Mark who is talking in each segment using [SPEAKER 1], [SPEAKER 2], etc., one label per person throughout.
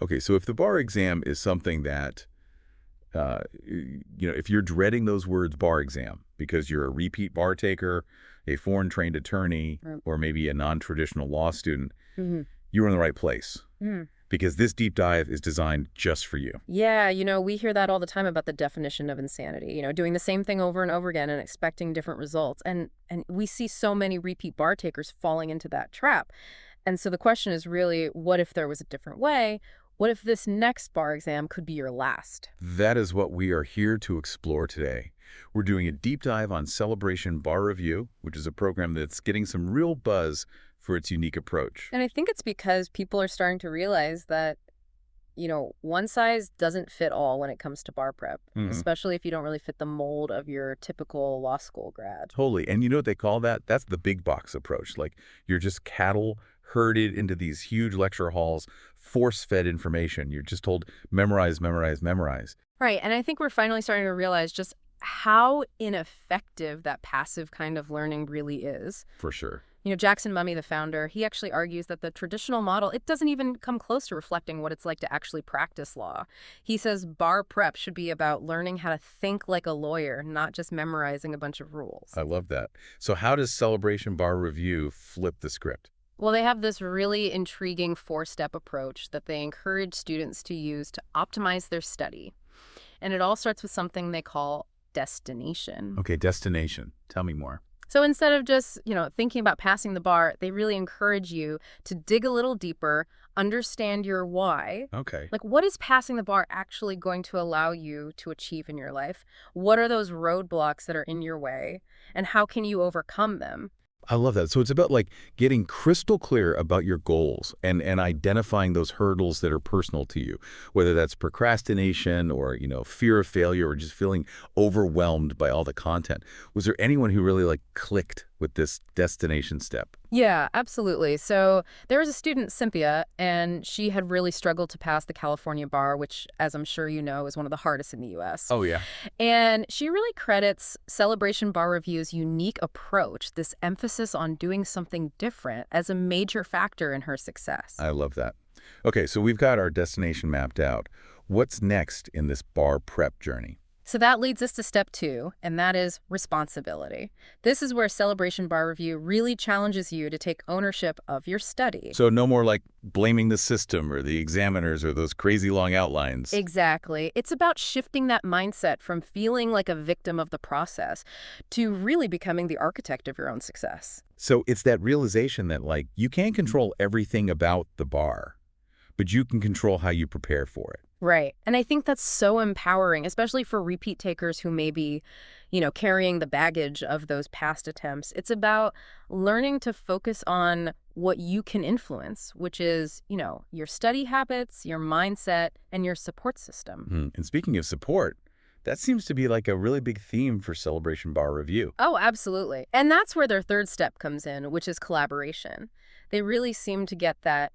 [SPEAKER 1] Okay, so if the bar exam is something that, if you're dreading those words bar exam because you're a repeat bar taker, a foreign trained attorney,
[SPEAKER 2] Right.
[SPEAKER 1] or maybe a non-traditional law student,
[SPEAKER 2] Hmm.
[SPEAKER 1] you're in the right place because this deep dive is designed just for you.
[SPEAKER 2] Yeah, we hear that all the time about the definition of insanity, doing the same thing over and over again and expecting different results. And we see so many repeat bar takers falling into that trap. And so the question is really, what if there was a different way? What if this next bar exam could be your last?
[SPEAKER 1] That is what we are here to explore today. We're doing a deep dive on Celebration Bar Review, which is a program that's getting some real buzz for its unique approach.
[SPEAKER 2] And I think it's because people are starting to realize that, one size doesn't fit all when it comes to bar prep,
[SPEAKER 1] Mhm.
[SPEAKER 2] especially if you don't really fit the mold of your typical law school grad.
[SPEAKER 1] Totally. And you know what they call that? That's the big box approach. Like you're just cattle herded into these huge lecture halls, force-fed information. You're just told, memorize, memorize, memorize.
[SPEAKER 2] Right. And I think we're finally starting to realize just how ineffective that passive kind of learning really is.
[SPEAKER 1] For sure.
[SPEAKER 2] Jackson Mummy, the founder, he actually argues that the traditional model, it doesn't even come close to reflecting what it's like to actually practice law. He says bar prep should be about learning how to think like a lawyer, not just memorizing a bunch of rules.
[SPEAKER 1] I love that. So how does Celebration Bar Review flip the script?
[SPEAKER 2] Well, they have this really intriguing four-step approach that they encourage students to use to optimize their study. And it all starts with something they call destination.
[SPEAKER 1] Okay, destination. Tell me more.
[SPEAKER 2] So instead of just, thinking about passing the bar, they really encourage you to dig a little deeper, understand your why.
[SPEAKER 1] Okay.
[SPEAKER 2] Like, what is passing the bar actually going to allow you to achieve in your life? What are those roadblocks that are in your way? And how can you overcome them?
[SPEAKER 1] I love that. So it's about like getting crystal clear about your goals and identifying those hurdles that are personal to you, whether that's procrastination or, fear of failure or just feeling overwhelmed by all the content. Was there anyone who really like clicked with this destination step?
[SPEAKER 2] Yeah, absolutely. So there was a student, Cynthia, and she had really struggled to pass the California bar, which, as I'm sure you know, is one of the hardest in the U.S.
[SPEAKER 1] Oh, yeah.
[SPEAKER 2] And she really credits Celebration Bar Review's unique approach, this emphasis on doing something different, as a major factor in her success.
[SPEAKER 1] I love that. Okay, so we've got our destination mapped out. What's next in this bar prep journey?
[SPEAKER 2] So that leads us to step 2, and that is responsibility. This is where Celebration Bar Review really challenges you to take ownership of your study.
[SPEAKER 1] So no more like blaming the system or the examiners or those crazy long outlines.
[SPEAKER 2] Exactly. It's about shifting that mindset from feeling like a victim of the process to really becoming the architect of your own success.
[SPEAKER 1] So it's that realization that like you can't control everything about the bar, but you can control how you prepare for it.
[SPEAKER 2] Right. And I think that's so empowering, especially for repeat takers who may be, carrying the baggage of those past attempts. It's about learning to focus on what you can influence, which is, your study habits, your mindset, and your support system.
[SPEAKER 1] And speaking of support, that seems to be like a really big theme for Celebration Bar Review.
[SPEAKER 2] Oh, absolutely. And that's where their third step comes in, which is collaboration. They really seem to get that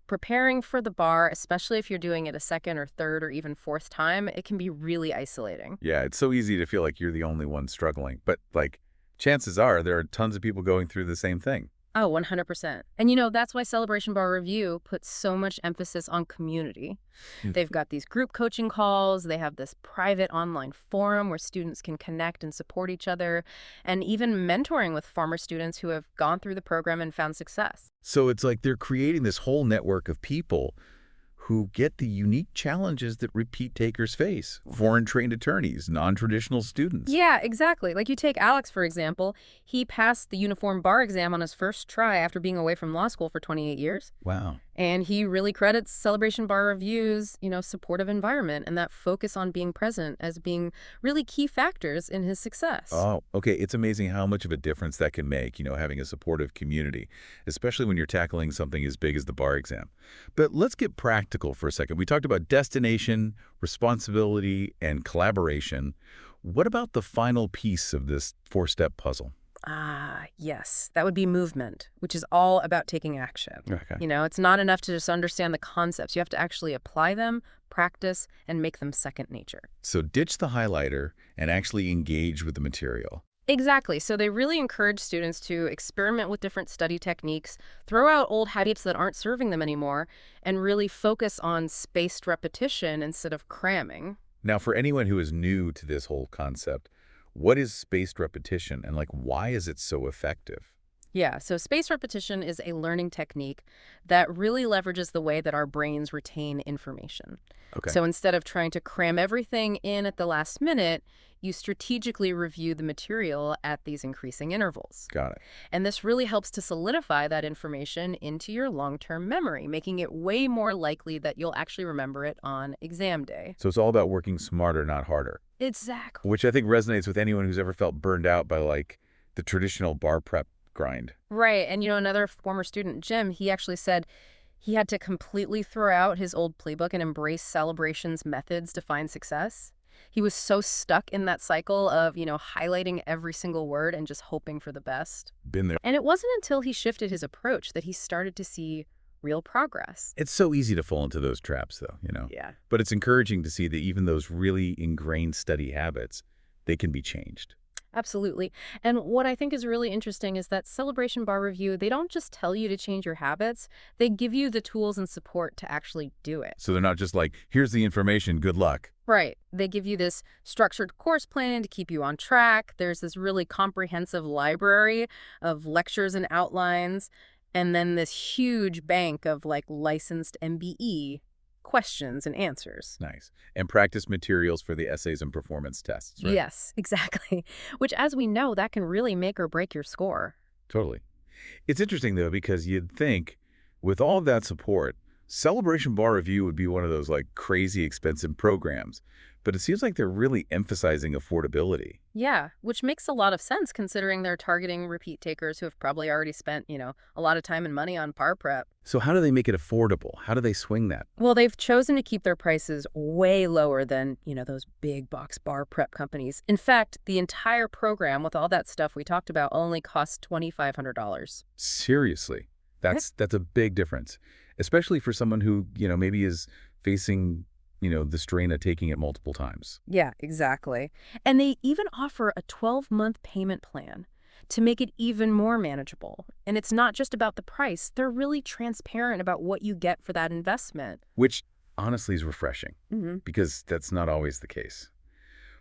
[SPEAKER 2] preparing for the bar, especially if you're doing it a second or third or even fourth time, it can be really isolating.
[SPEAKER 1] Yeah, it's so easy to feel like you're the only one struggling. But like, chances are there are tons of people going through the same thing.
[SPEAKER 2] Oh, 100%. And that's why Celebration Bar Review puts so much emphasis on community. They've got these group coaching calls. They have this private online forum where students can connect and support each other, and even mentoring with former students who have gone through the program and found success.
[SPEAKER 1] So it's like they're creating this whole network of people who get the unique challenges that repeat takers face. Foreign trained attorneys, non-traditional students.
[SPEAKER 2] Yeah, exactly. Like you take Alex, for example. He passed the uniform bar exam on his first try after being away from law school for 28 years.
[SPEAKER 1] Wow.
[SPEAKER 2] And he really credits Celebration Bar Review's, supportive environment and that focus on being present as being really key factors in his success.
[SPEAKER 1] Oh, okay. It's amazing how much of a difference that can make, having a supportive community, especially when you're tackling something as big as the bar exam. But let's get practical for a second. We talked about destination, responsibility, and collaboration. What about the final piece of this four-step puzzle?
[SPEAKER 2] Ah, yes. That would be movement, which is all about taking action.
[SPEAKER 1] Okay.
[SPEAKER 2] It's not enough to just understand the concepts. You have to actually apply them, practice, and make them second nature.
[SPEAKER 1] So ditch the highlighter and actually engage with the material.
[SPEAKER 2] Exactly. So they really encourage students to experiment with different study techniques, throw out old habits that aren't serving them anymore, and really focus on spaced repetition instead of cramming.
[SPEAKER 1] Now, for anyone who is new to this whole concept, what is spaced repetition and why is it so effective?
[SPEAKER 2] Yeah, so spaced repetition is a learning technique that really leverages the way that our brains retain information.
[SPEAKER 1] Okay,
[SPEAKER 2] So instead of trying to cram everything in at the last minute, you strategically review the material at these increasing intervals.
[SPEAKER 1] got it.
[SPEAKER 2] And this really helps to solidify that information into your long-term memory, making it way more likely that you'll actually remember it on exam day.
[SPEAKER 1] So it's all about working smarter, not harder,
[SPEAKER 2] Exactly.
[SPEAKER 1] which I think resonates with anyone who's ever felt burned out by the traditional bar prep grind.
[SPEAKER 2] Right. And, another former student, Jim, he actually said he had to completely throw out his old playbook and embrace Celebration's methods to find success. He was so stuck in that cycle of, highlighting every single word and just hoping for the best.
[SPEAKER 1] Been there.
[SPEAKER 2] And it wasn't until he shifted his approach that he started to see real progress.
[SPEAKER 1] It's so easy to fall into those traps, though.
[SPEAKER 2] Yeah.
[SPEAKER 1] But it's encouraging to see that even those really ingrained study habits, they can be changed.
[SPEAKER 2] Absolutely. And what I think is really interesting is that Celebration Bar Review, they don't just tell you to change your habits, they give you the tools and support to actually do it.
[SPEAKER 1] So they're not just like, here's the information, good luck.
[SPEAKER 2] Right. They give you this structured course plan to keep you on track. There's this really comprehensive library of lectures and outlines, and then this huge bank of licensed MBE questions and answers.
[SPEAKER 1] Nice. And practice materials for the essays and performance tests, right?
[SPEAKER 2] Yes, exactly. Which, as we know, that can really make or break your score.
[SPEAKER 1] Totally. It's interesting, though, because you'd think with all of that support, Celebration Bar Review would be one of those crazy expensive programs. But it seems like they're really emphasizing affordability.
[SPEAKER 2] Yeah, which makes a lot of sense considering they're targeting repeat takers who have probably already spent, a lot of time and money on bar prep.
[SPEAKER 1] So how do they make it affordable? How do they swing that?
[SPEAKER 2] Well, they've chosen to keep their prices way lower than, those big box bar prep companies. In fact, the entire program with all that stuff we talked about only costs $2,500.
[SPEAKER 1] Seriously, that's a big difference, especially for someone who, maybe is facing the strain of taking it multiple times.
[SPEAKER 2] Yeah, exactly. And they even offer a 12-month payment plan to make it even more manageable. And it's not just about the price. They're really transparent about what you get for that investment.
[SPEAKER 1] Which honestly is refreshing
[SPEAKER 2] Hmm.
[SPEAKER 1] because that's not always the case.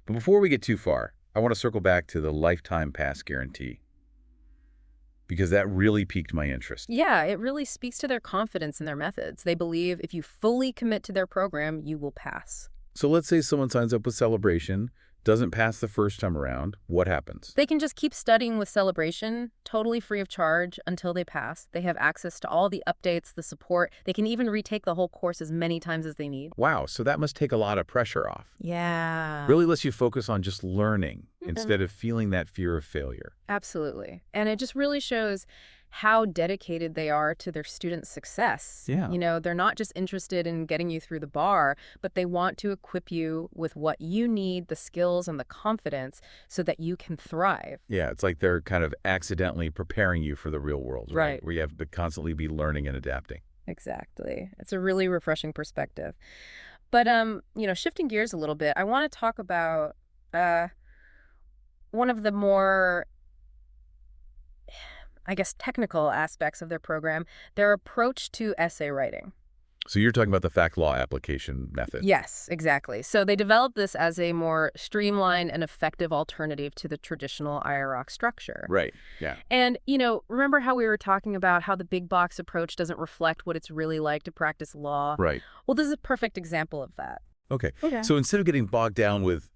[SPEAKER 1] But before we get too far, I want to circle back to the lifetime pass guarantee because that really piqued my interest.
[SPEAKER 2] Yeah, it really speaks to their confidence in their methods. They believe if you fully commit to their program, you will pass.
[SPEAKER 1] So let's say someone signs up with Celebration, doesn't pass the first time around, what happens?
[SPEAKER 2] They can just keep studying with Celebration, totally free of charge, until they pass. They have access to all the updates, the support. They can even retake the whole course as many times as they need.
[SPEAKER 1] Wow, so that must take a lot of pressure off.
[SPEAKER 2] Yeah.
[SPEAKER 1] Really lets you focus on just learning
[SPEAKER 2] Mhm.
[SPEAKER 1] instead of feeling that fear of failure.
[SPEAKER 2] Absolutely. And it just really shows how dedicated they are to their students' success.
[SPEAKER 1] Yeah.
[SPEAKER 2] They're not just interested in getting you through the bar, but they want to equip you with what you need, the skills and the confidence so that you can thrive.
[SPEAKER 1] Yeah, it's like they're kind of accidentally preparing you for the real world, right?
[SPEAKER 2] Right.
[SPEAKER 1] Where you have to constantly be learning and adapting.
[SPEAKER 2] Exactly. It's a really refreshing perspective. But shifting gears a little bit, I want to talk about one of the more, I guess, technical aspects of their program, their approach to essay writing.
[SPEAKER 1] So you're talking about the fact law application method.
[SPEAKER 2] Yes, exactly. So they developed this as a more streamlined and effective alternative to the traditional IROC structure.
[SPEAKER 1] Right, yeah.
[SPEAKER 2] And, remember how we were talking about how the big box approach doesn't reflect what it's really like to practice law?
[SPEAKER 1] Right.
[SPEAKER 2] Well, this is a perfect example of that.
[SPEAKER 1] Okay.
[SPEAKER 2] Okay.
[SPEAKER 1] So instead of getting bogged down with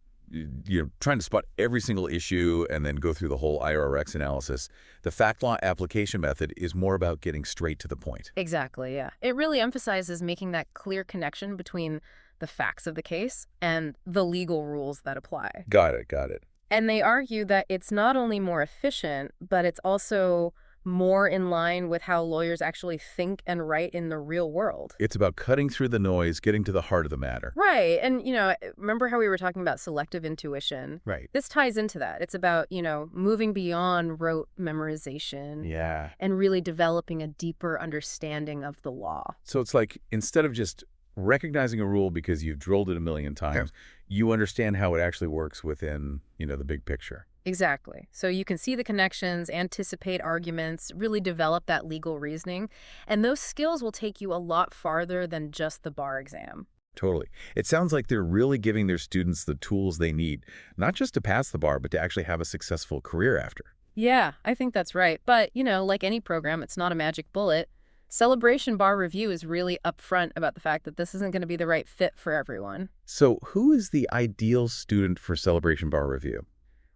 [SPEAKER 1] trying to spot every single issue and then go through the whole IRX analysis, the fact law application method is more about getting straight to the point.
[SPEAKER 2] Exactly, yeah. It really emphasizes making that clear connection between the facts of the case and the legal rules that apply.
[SPEAKER 1] Got it.
[SPEAKER 2] And they argue that it's not only more efficient, but it's also more in line with how lawyers actually think and write in the real world.
[SPEAKER 1] It's about cutting through the noise, getting to the heart of the matter.
[SPEAKER 2] Right. And, remember how we were talking about selective intuition?
[SPEAKER 1] Right.
[SPEAKER 2] This ties into that. It's about, moving beyond rote memorization
[SPEAKER 1] Yeah.
[SPEAKER 2] and really developing a deeper understanding of the law.
[SPEAKER 1] So it's like instead of just recognizing a rule because you've drilled it a million times, you understand how it actually works within, the big picture.
[SPEAKER 2] Exactly. So you can see the connections, anticipate arguments, really develop that legal reasoning, and those skills will take you a lot farther than just the bar exam.
[SPEAKER 1] Totally. It sounds like they're really giving their students the tools they need, not just to pass the bar, but to actually have a successful career after.
[SPEAKER 2] Yeah, I think that's right. But, like any program, it's not a magic bullet. Celebration Bar Review is really upfront about the fact that this isn't going to be the right fit for everyone.
[SPEAKER 1] So who is the ideal student for Celebration Bar Review?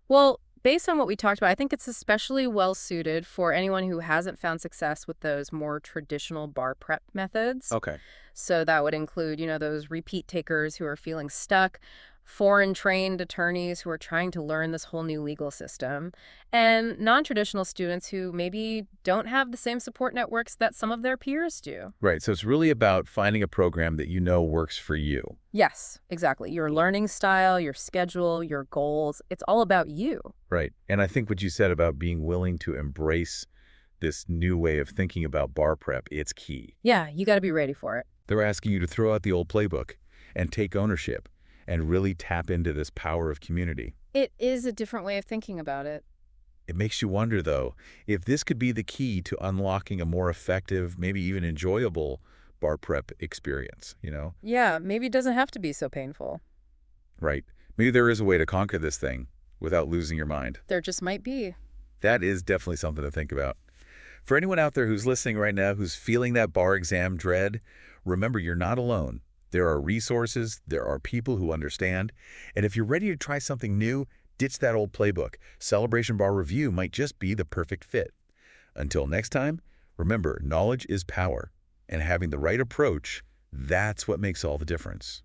[SPEAKER 2] Well, based on what we talked about, I think it's especially well suited for anyone who hasn't found success with those more traditional bar prep methods.
[SPEAKER 1] Okay.
[SPEAKER 2] So that would include, those repeat takers who are feeling stuck, foreign trained attorneys who are trying to learn this whole new legal system, and non-traditional students who maybe don't have the same support networks that some of their peers do.
[SPEAKER 1] Right. So it's really about finding a program that you know works for you.
[SPEAKER 2] Yes, exactly. Your learning style, your schedule, your goals, it's all about you.
[SPEAKER 1] Right. And I think what you said about being willing to embrace this new way of thinking about bar prep, it's key.
[SPEAKER 2] Yeah, you got to be ready for it.
[SPEAKER 1] They're asking you to throw out the old playbook and take ownership and really tap into this power of community.
[SPEAKER 2] It is a different way of thinking about it.
[SPEAKER 1] It makes you wonder, though, if this could be the key to unlocking a more effective, maybe even enjoyable bar prep experience.
[SPEAKER 2] Yeah, maybe it doesn't have to be so painful.
[SPEAKER 1] Right. Maybe there is a way to conquer this thing without losing your mind.
[SPEAKER 2] There just might be.
[SPEAKER 1] That is definitely something to think about. For anyone out there who's listening right now who's feeling that bar exam dread, remember you're not alone. There are resources, there are people who understand, and if you're ready to try something new, ditch that old playbook. Celebration Bar Review might just be the perfect fit. Until next time, remember, knowledge is power, and having the right approach, that's what makes all the difference.